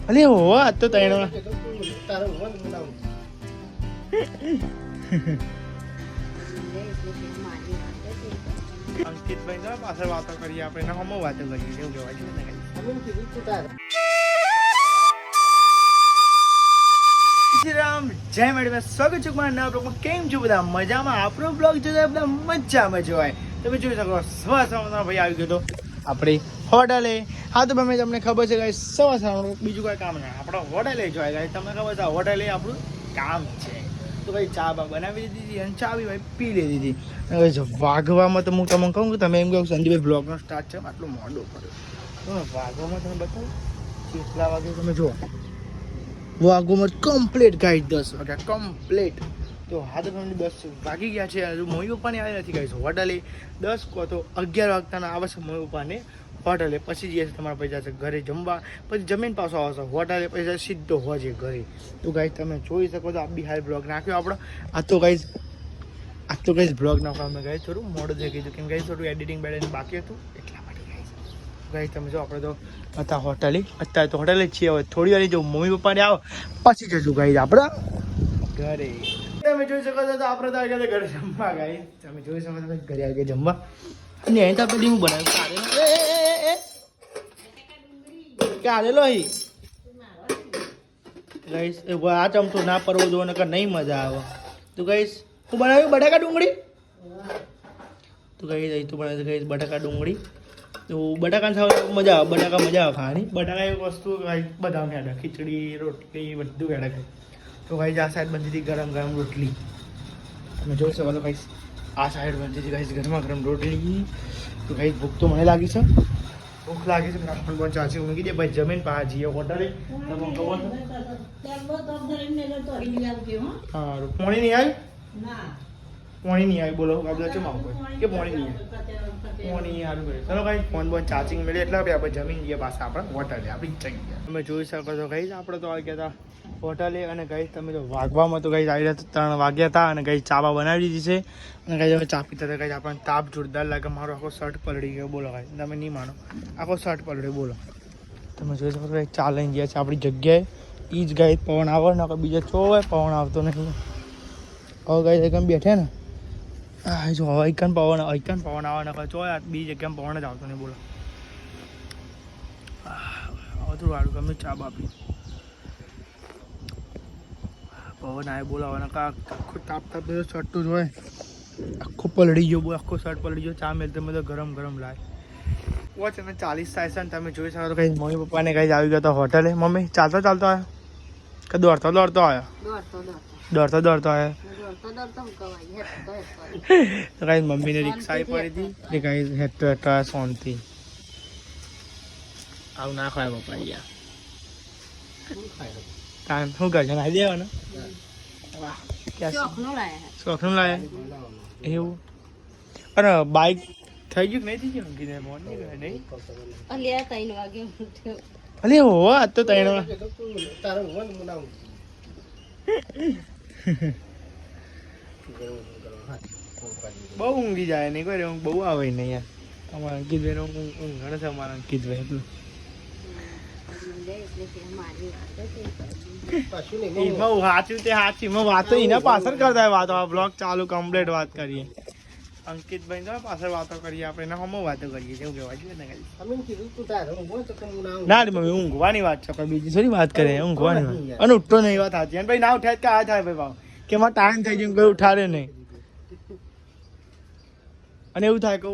અલે હો આ તો 3 વાગે અંકિતભાઈ ના પાછળ વાતો કરીએ આપણે એના હમો વાતો કરીએ એવું કહેવાય છે ને રામ જય મેડમ સ્વાગત છે મારા નવા બ્લોગમાં. કેમ છો બધા? મજામાં? આપણો બ્લોગ જોતા બધા મજામાં જોવાય. તમે જોઈ શકો સવાર ભાઈ આવી ગયો તો આપણી હોટલે. હા તો તમે તમને ખબર છે ગાઈસ સવાર બીજું કોઈ કામ નહીં, આપણે હોટલે જોવાય ગાઈસ. તમને ખબર છે હોટલે આપણું કામ છે. તો ભાઈ ચા બા બનાવી દીધી અને ચા બી ભાઈ પી લીધી. હવે જો વાગવામાં તો હું તમને કહું કે તમે એમ કહું સંદીપભાઈ બ્લોગનો સ્ટાર્ટ છે આટલું મોડું કર્યું. વાગવામાં તમે બતાવો કેટલા વાગે તમે જુઓ. વાગોમાં કમ્પ્લીટ ગાઈડ 10 વાગ્યા કમ્પ્લીટ. તો હાથ ફેમિલી 10 વાગી ગયા છે. હજુ મમ્મી પપ્પાને આવ્યા નથી ગાઈસ હોટલે. 10 કહો તો 11 વાગતાના આવે છે મમ્મી પપ્પાને હોટલે. પછી જઈએ તમારા પૈસા છે ઘરે જમવા. પછી જમીન પાછો આવશે હોટલે. પછી સીધો હોજે ઘરે. તો ગાઈસ તમે જોઈ શકો છો આ બી હાલ બ્લોગ નાખ્યો આપણો. આ તો ગાઈસ બ્લોગ નાખવા અમે ગાઈસ થોડું મોડું થઈ ગયું કેમ ગાઈસ થોડું એડિટિંગ બેડિટિંગ બાકી હતું એટલા માટે ગાઈસ તમે જો આપણે તો હતા હોટલે. અત્યારે તો હોટલે જ છીએ. હવે થોડી વાર જો મમ્મી પપ્પાને આવો પછી જશું ગાઈસ આપણે ઘરે. તમે જોઈ શકો છો તો આપણે તો આગળ ઘરે જમવા ગાઈસ. તમે જોઈ શકો છો ઘરે આગળ જમવા. અને અહીં તો પેલી હું બનાવ્યું કાઢેલો અહીં ગાઈસ. આ ચમચો ના પરવો દો નકર નહીં મજા આવે. તો ગાઈસ હું બનાવ્યું બટાકા ડુંગળી. તો ગાઈસ અહીં તો બનાવ્યું ગાઈસ બટાકા ડુંગળી. તો બટાકાને ખાવા મજા આવે. મજા આવે ખાવાની. બટાકા એક વસ્તુ બધા ખાડા ખીચડી રોટલી બધું ખાડા ખાય. તો ગાઈસ આ સાઈડ બનતી હતી ગરમ ગરમ રોટલી. તમે જોઈ શકો છો ગાઈસ આ સાઈડ બનતી હતી ગાઈસ ગરમા ગરમ રોટલી. તો ગાઈસ ભૂખ તો મને લાગી છે. ભૂખ લાગી છે પણ પણ ચાચી મૂકી દે ભાઈ જમીન પા જઈએ હોટલે. તમને ખબર હા પોણી નહીં આવી પોણી નહીં આવી બોલો આપણે ચમ આવું કે પોણી નહીં આવી પોણી સારું કરે. ચલો ભાઈ ફોન બોન ચાર્જિંગ મળે એટલે આપણે જમીન જઈએ પાછા આપણે હોટલે આપણી જગ્યા. તમે જોઈ શકો છો ગાઈસ આપણે તો આવી ગયા હતા હોટલે. અને ગાઈસ તમે જો વાગવામાં તો ગાઈસ આવી રહ્યા 3 વાગ્યા હતા. અને ગાઈસ ચા બા બનાવી દીધી છે. અને ગાઈસ હવે ચા પીતા હતા ગાઈસ આપણને તાપ જોરદાર લાગે. મારો આખો શર્ટ પલળી ગયો બોલો ગાઈસ. તમે નહીં માનો આખો શર્ટ પલળ્યો બોલો. તમે જોઈ શકો છો ચા લઈને ગયા છે આપણી જગ્યાએ. એ જ ગાઈસ પવન આવે ને બીજા ચો હોય પવન આવતો નહીં. હવે ગાઈસ એકમ બેઠે ને હા જો હવે એકન પવન આવે ને ચો બીજી જગ્યામાં પવન જ આવતો નહીં બોલો. હવે થોડું સારું ગમે ચા બાપી પવન આવે બોલાવવાના આખું તાપ શર્ટ જ હોય આખો પલળી ગયો આખો શર્ટ પલળી ગયો. ચા મેલતે મેં તો ગરમ લાગે. વોચ અને 40 થાય છે. તમે જોઈ શકો તો કંઈ મમ્મી પપ્પાને કંઈ આવી ગયા હતા હોટલે. મમ્મી ચાલતો આવ્યો કે દોડતો આવ્યો? દોડતો આવ્યો. તો કઈ મમ્મીને રિક્ષા પડી હતી એ કઈ હેઠો શાંતિ આવું ના ખાય પપ્પા યાર શું કરશે ના દેવાનો શોખનું લાયા એવું. અને બાઈક થઈ ગયું નહીં થઈ ગયું કીધે ફોન નહીં અલે હો આ તો 3 વાગે બહુ ઊંઘી જાય નહીં કોઈ ઊંઘ બહુ આવે નહીં યાર. અમારા અંકિતભાઈ ઊંઘ ઘણો છે અમારા અંકિતભાઈ એટલું સાચું તે સાચી વાતો એના પાછળ કરતા વાતો આ બ્લોગ ચાલુ કમ્પ્લીટ વાત કરીએ. અંકિતભાઈ તો પાછળ વાતો કરીએ આપણે એના હમો વાતો કરીએ એવું કહેવાય છે ને. ના મમ્મી ઊંઘવાની વાત છે આપણે બીજી થોડી વાત કરીએ. ઊંઘવાની વાત અને ઉઠતો નહીં વાત સાચી. અને ભાઈ ના ઉઠાય કે આ થાય ભાઈ ભાવ કે એમાં ટાઈમ થઈ ગયો કોઈ ઉઠાડે નહીં. અને એવું થાય કે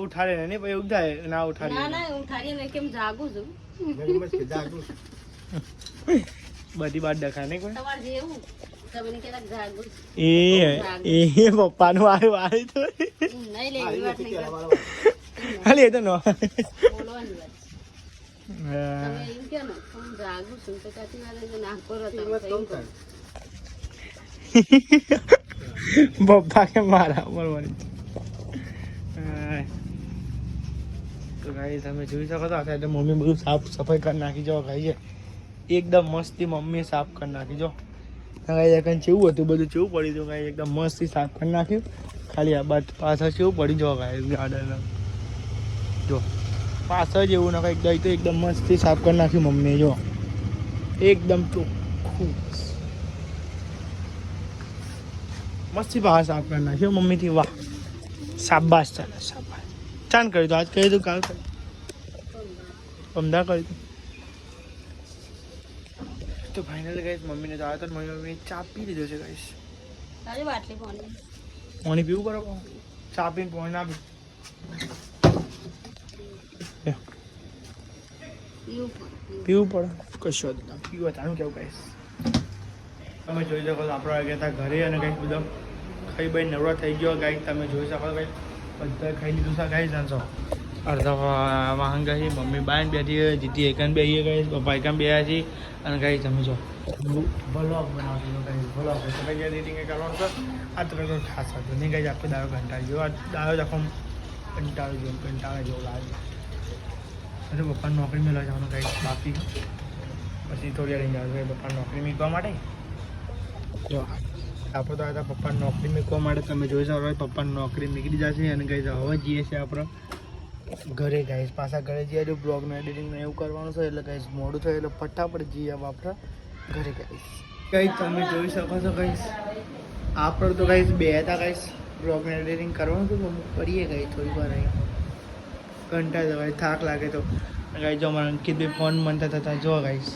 ઉઠાડે નહીં પછી એવું થાય ના ઉઠાડે કેમ જાગું છું બધી વાત દેખાય નહીં કોઈ એ પપ્પાનું આવ્યું તો ખાલી એ તો નો પપ્પા કે મારા બોલવાની. તો ગાઈસ તમે જોઈ શકો છો આ મમ્મી બધું સાફ સફાઈ કરી નાખી જો ગાઈ એકદમ મસ્તી મમ્મીએ સાફ કરી નાખી જો. ગાઈ કેવું હતું બધું કેવું પડી હતું ગાઈ એકદમ મસ્તી સાફ કરી નાખ્યું. ખાલી આ બાદ પાછળ કેવું પડી જો ગાઈ ગાર્ડન જો પાછળ જેવું ના કંઈક દહીં તો એકદમ મસ્તથી સાફ કરી નાખ્યું મમ્મીએ જો એકદમ ચોખ્ખું મસ્તી બહાર સાફ કરી નાખ્યો મમ્મીથી વાહ શાબાશ ચાલે શાબાશ ચાન કરી દો આજ કહી દઉં કાલ કરી અમદા કરી દઉં તો ફાઇનલ ગાઈસ મમ્મીને તો આવ્યો તો મમ્મી ચા પી લીધો છે ગાઈસ પાણી પીવું બરાબર ચા પીને પાણી ના પીવું પડે કશું જ ના પીવું તારું કેવું ગાઈસ તમે જોઈ શકો છો આપણે ગયા હતા ઘરે અને કંઈક બધા ખાઈ ભાઈ નવરા થઈ ગયો ગાઈસ તમે જોઈ શકો છો બધા ખાઈ લીધું છે ગાઈસ જાણશો અડધા વાહન ગઈ મમ્મી બાઈને બેઠી હોય જીતી એકન બેહીએ ગઈ પપ્પા એકન બેહ્યા છીએ અને ગાઈસ તમે જો વ્લોગ બનાવજો ગાઈસ વ્લોગ તમે જે એડિટિંગ કરવાનું છે આ તો કંઈ ખાસ હતું નહીં ગાઈસ આખો દાડો કંટાળી ગયો આ દાડો જ આખો કંટાળે જેવું લાગે અને પપ્પાને નોકરી મેળવવા જવાનું ગાઈસ બાકી પછી થોડી વાર જવાનું પપ્પાને નોકરી મૂકવા માટે જો આપણે તો હતા પપ્પાને નોકરી મૂકવા માટે તમે જોઈ શકો પપ્પાની નોકરી નીકળી જશે અને ગાઈસ હવે જઈએ છીએ આપણે ઘરે ગાઈસ પાછા ઘરે જઈએ જો બ્લોગનું એડિટિંગ એવું કરવાનું છે એટલે ગાઈસ મોડું થયું એટલે ફટાફટ જઈએ હવે આપણે ઘરે ગાઈસ તમે જોઈ શકો છો ગાઈસ આપણે તો ગાઈસ બે હતા ગાઈસ બ્લોગનું એડિટિંગ કરવાનું હતું કરીએ ગાઈસ થોડી વાર અહીં કંટાળ જવાય થાક લાગે તો ગાઈસ જો અમારા અંકિતભાઈ ફોન મનતા થતા જો ગાઈસ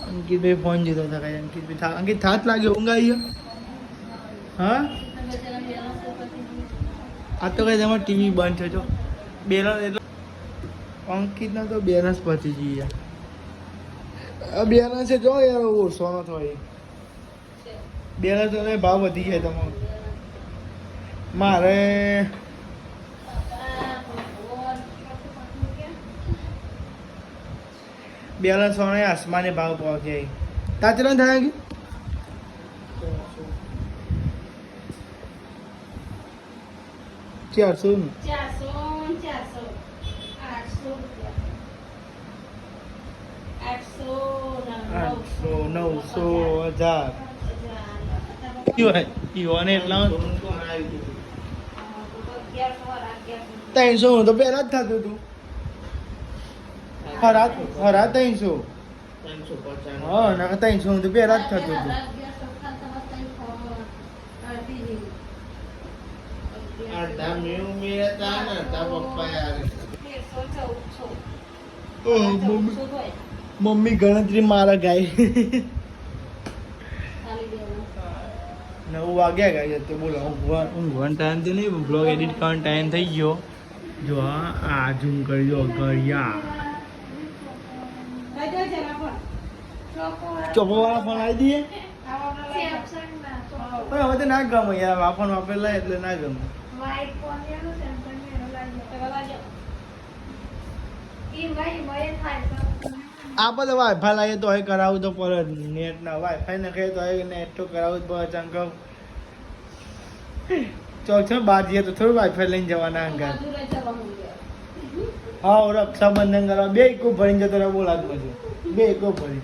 અંકિતભાઈ ફોન જીતો હતા ગાઈસ અંકિતભાઈ અંકિત થાક લાગ્યો ઊંઘ આવી ગયો હા આ તો કઈ તમારે ટીવી બંધ છે જો બેલેન્સ એટલે અંકિતના તો બેલેન્સ પતી જઈએ બેલેન્સ છે જો યાર ઓછોનો થાય બેલેન્સ તો ભાવ વધી જાય તમારો મારે બેલેન્સ વાળા આસમાને ભાવ પહોંચે તાચરા થાય કે ચારસો 800 900 1000 એટલા 300 તો પહેલા જ થતું હતું હરા 300 હા ના 300 તો પહેલા જ થતું હતું મમ્મી ગણતરી મારા ગાય 9 વાગ્યા ગાય તો બોલો ઊંઘવાનો ટાઈમ તો નહીં બ્લોગ એડિટ કરવાનો ટાઈમ થઈ ગયો જો આ ઝૂમ કરજો ઘડિયા ચોપોવાળા ફોન આવી દઈએ પણ હવે તો ના ગમે યાર વાફોન વાપરેલા એટલે ના ગમે આ બધા વાઈફાઈ લાવીએ તો કરાવું તો પર નેટ ના વાઈફાઈ ને કહે તો નેટ તો કરાવું જ પડે ચંક ચોક છે બહાર જઈએ તો થોડું વાઈફાઈ લઈને જવાના અંગાર હા રક્ષાબંધન કરવા 2 ઇકો ભરીને જતો રહે બોલાત પછી 2 ઇકો ભરી